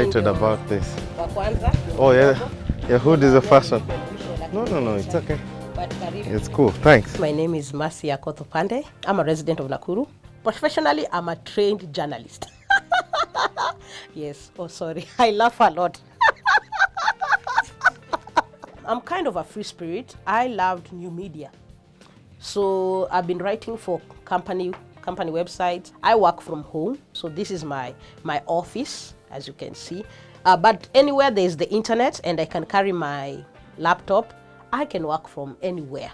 excited about this. Oh yeah, your hood is the first one. No, it's okay. It's cool, thanks. My name is Mercy Akoto Pande. I'm a resident of Nakuru. Professionally, I'm a trained journalist. Yes, oh sorry, I laugh a lot. I'm kind of a free spirit. I loved new media. So I've been writing for company websites. I work from home. So this is my office, as you can see. But anywhere there's the internet and I can carry my laptop, I can work from anywhere.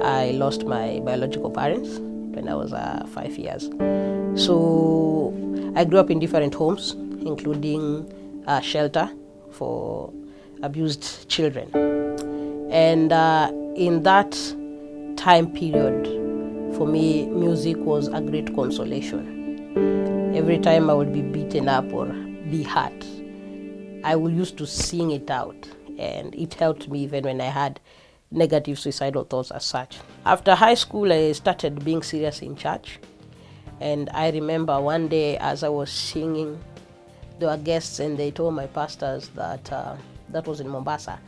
I lost my biological parents when I was 5 years. So I grew up in different homes, including a shelter for abused children. And in that time period, for me, music was a great consolation. Every time I would be beaten up or be hurt, I would used to sing it out. And it helped me even when I had negative suicidal thoughts as such. After high school, I started being serious in church. And I remember one day as I was singing, there were guests and they told my pastors that, that was in Mombasa,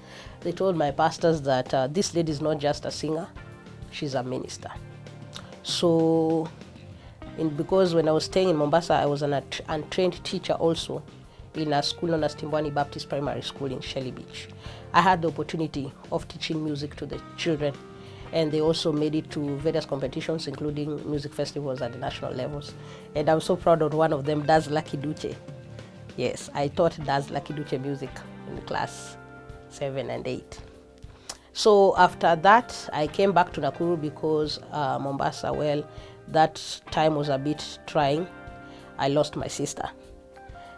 they told my pastors that this lady is not just a singer, she's a minister. So, because when I was staying in Mombasa, I was an untrained teacher also in a school known as Timbwani Baptist Primary School in Shelly Beach. I had the opportunity of teaching music to the children, and they also made it to various competitions, including music festivals at the national levels. And I'm so proud of one of them, Daz Lucky Duche. Yes, I taught Daz Lucky Duche music in class 7 and 8. So after that, I came back to Nakuru because Mombasa, well, that time was a bit trying. I lost my sister.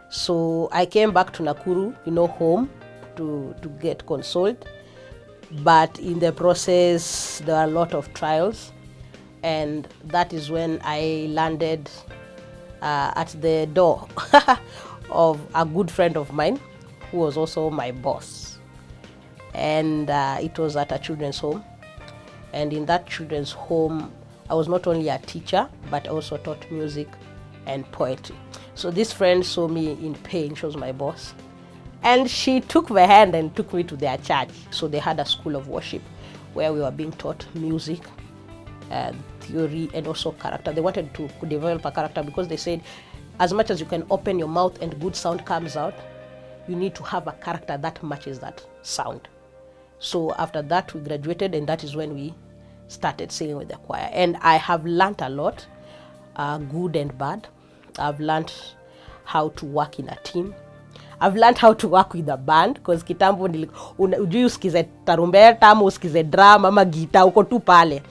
So I came back to Nakuru, home to get consoled. But in the process, there are a lot of trials. And that is when I landed at the door of a good friend of mine, who was also my boss. And it was at a children's home. And in that children's home, I was not only a teacher, but I also taught music and poetry. So this friend saw me in pain, she was my boss. And she took my hand and took me to their church. So they had a school of worship where we were being taught music, theory, and also character. They wanted to develop a character because they said, as much as you can open your mouth and good sound comes out, you need to have a character that matches that sound. So after that, we graduated, and that is when we started singing with the choir. And I have learned a lot, good and bad. I've learned how to work in a team. I've learned how to work with a band, because kitambo ujui usikize tarumbeta ama usikize drum ama guitar, uko tu pale.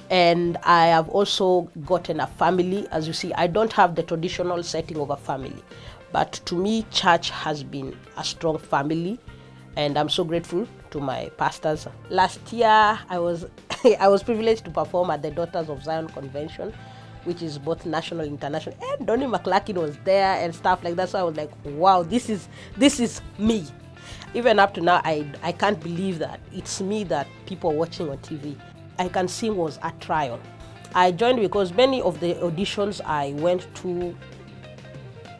And I have also gotten a family. As you see, I don't have the traditional setting of a family, but to me, church has been a strong family, and I'm so grateful to my pastors. Last year, I was privileged to perform at the Daughters of Zion Convention, which is both national and international. And Donnie McClarkin was there and stuff like that. So I was like, wow, this is me. Even up to now, I can't believe that it's me that people are watching on TV. I Can Sing was a trial. I joined because many of the auditions I went to,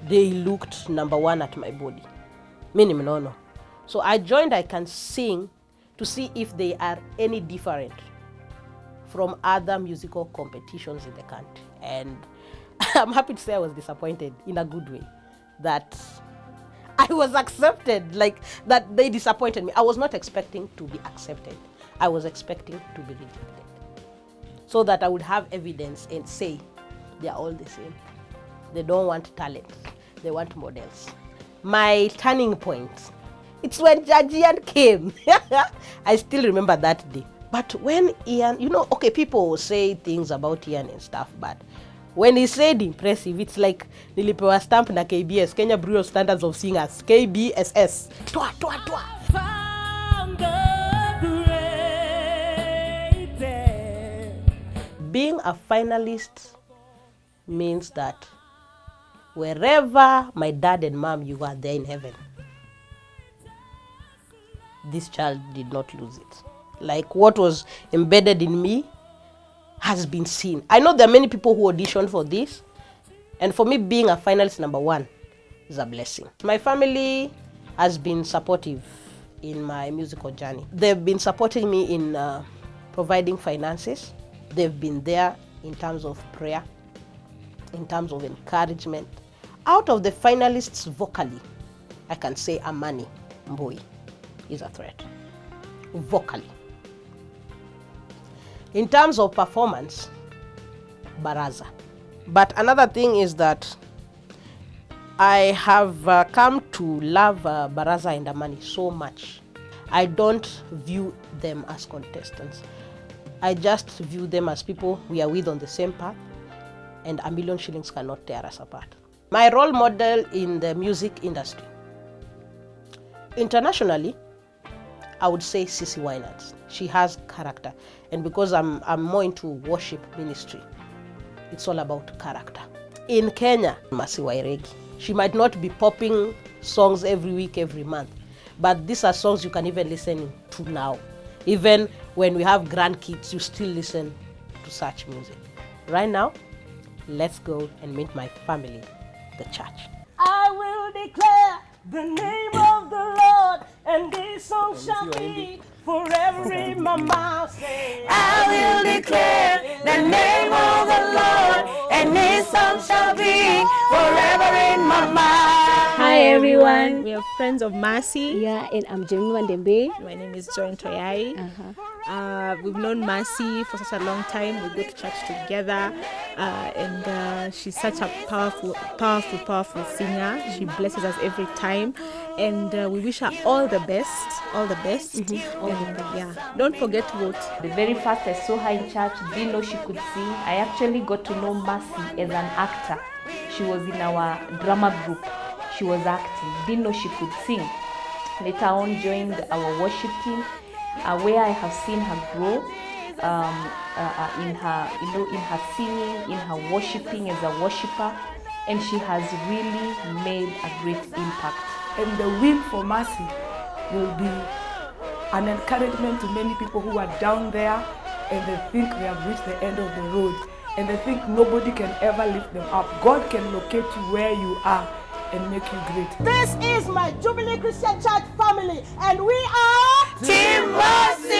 they looked number one at my body. No. So I joined I Can Sing to see if they are any different from other musical competitions in the country. And I'm happy to say I was disappointed in a good way, that I was accepted, like that they disappointed me. I was not expecting to be accepted. I was expecting to be rejected, so that I would have evidence and say they are all the same. They don't want talent, they want models. My turning point, it's when Judge Ian came. I still remember that day. But when Ian, people say things about Ian and stuff, but when he said impressive, it's like nilipewa stamp na KBS, Kenya Bureau of Standards of Singers, KBSS. Twa. Being a finalist means that wherever my dad and mom, you are there in heaven. This child did not lose it. Like what was embedded in me has been seen. I know there are many people who auditioned for this, And for me, being a finalist number 1 is a blessing. My family has been supportive in my musical journey. They've been supporting me in providing finances. They've been there in terms of prayer, in terms of encouragement. Out of the finalists vocally, I can say Amani Mbui is a threat, vocally. In terms of performance, Baraza. But another thing is that I have come to love Baraza and Amani so much. I don't view them as contestants. I just view them as people we are with on the same path, and a million shillings cannot tear us apart. My role model in the music industry. Internationally, I would say Sissy Winans. She has character. And because I'm more into worship ministry, it's all about character. In Kenya, Mercy Wairegi. She might not be popping songs every week, every month, but these are songs you can even listen to now. Even when we have grandkids, you still listen to such music. Right now, let's go and meet my family, the church. I will declare the name of the Lord, and this song shall be forever in my mouth. I will declare the name of the Lord, and this song shall be forever in my mouth. Hi everyone, we are friends of Mercy. Yeah, and I'm Jemima Ndembe. My name is Joy Toyai. We've known Mercy for such a long time. We go to church together, and she's such a powerful singer. She blesses us every time, and we wish her all the best. Yeah, don't forget to vote. The very first I saw her in church, didn't know she could sing. I actually got to know Mercy as an actor. She was in our drama group. She was acting, didn't know she could sing. Later on joined our worship team, where I have seen her grow in her singing, in her worshiping as a worshiper, and she has really made a great impact. And the win for Mercy will be an encouragement to many people who are down there and they think they have reached the end of the road and they think nobody can ever lift them up. God can locate you where you are and make you great. This is my Jubilee Christian Church family, and we are Team Mercy!